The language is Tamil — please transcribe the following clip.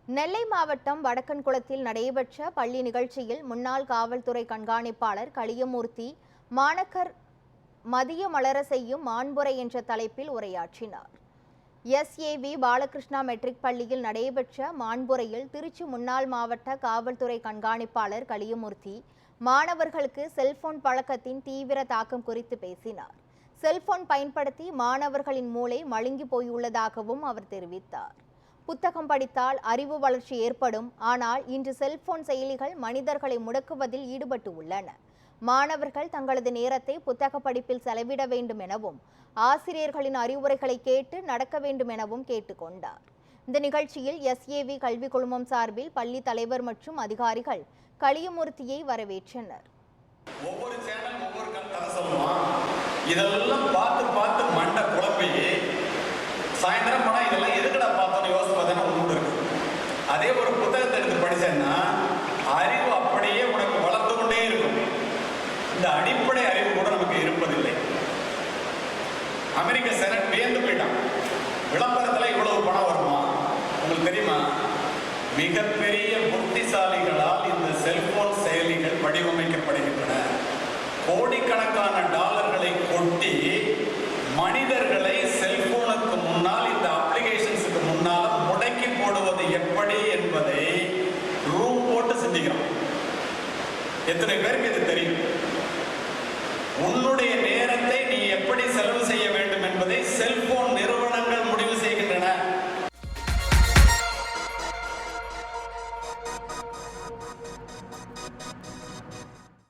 நெல்லை மாவட்டம் வடக்கன்குளத்தில் நடைபெற்ற பள்ளி நிகழ்ச்சியில் முன்னாள் காவல்துறை கண்காணிப்பாளர் களியமூர்த்தி மாணக்கர் மதிய மலர செய்யும் மாண்புரை என்ற தலைப்பில் உரையாற்றினார். SAV பாலகிருஷ்ணா மெட்ரிக் பள்ளியில் நடைபெற்ற மாண்புரையில் திருச்சி முன்னாள் மாவட்ட காவல்துறை கண்காணிப்பாளர் களியமூர்த்தி மாணவர்களுக்கு செல்போன் பழக்கத்தின் தீவிர தாக்கம் குறித்து பேசினார். செல்போன் பயன்படுத்தி மாணவர்களின் மூளை மழுங்கி போயுள்ளதாகவும் அவர் தெரிவித்தார். புத்தகம் படித்தால் அறிவு வளர்ச்சி ஏற்படும், ஆனால் இன்று செல்போன் செயலிகள் மனிதர்களை முடக்குவதில் ஈடுபட்டு உள்ளன. மாணவர்கள் தங்களது நேரத்தை புத்தக படிப்பில் செலவிட வேண்டும் எனவும் ஆசிரியர்களின் அறிவுரைகளை கேட்டு நடக்க வேண்டும் எனவும் கேட்டுக்கொண்டார். இந்த நிகழ்ச்சியில் SAV கல்வி குழுமம் சார்பில் பள்ளி தலைவர் மற்றும் அதிகாரிகள் களியமூர்த்தியை வரவேற்றனர். ஒவ்வொரு சேனல் ஒவ்வொரு கதை சொல்லுவான். இதெல்லாம் பார்த்து பார்த்து மண்டை குழப்பி சாயந்தரம் போனால் இதெல்லாம் எதுக்கடா பார்த்தோன்னு யோசிச்சு பார்த்தேன்னா ஒன்று இருக்கு. அதே ஒரு புத்தகத்தை எடுத்து படிச்சேன்னா அறிவு அப்படியே உனக்கு வளர்ந்து கொண்டே இருக்கும். இந்த அடிப்படை அறிவு கூட நமக்கு இருப்பதில்லை. அமெரிக்க செனட் வியந்து போயிட்டான். விளம்பரத்தில் இவ்வளவு பணம் வருமா உங்களுக்கு தெரியுமா? மிகப்பெரிய புத்திசாலிகளால் இந்த செல்போன் செயலிகள் வடிவமைக்கப்படுகின்றன. கோடிக்கணக்கான டாலர்களை கொட்டி மனிதர்களை செல்போனுக்கு முன்னால் இந்த அப்ளிகேஷன்ஸுக்கு முன்னால் முடக்கி போடுவது எப்படி என்பதை ரூம் போட்டு சிந்திக்கிறோம். எத்தனை பேருக்கு இது தெரியும்? உன்னுடைய நேரத்தை நீ எப்படி செலவு செய்ய வேண்டும்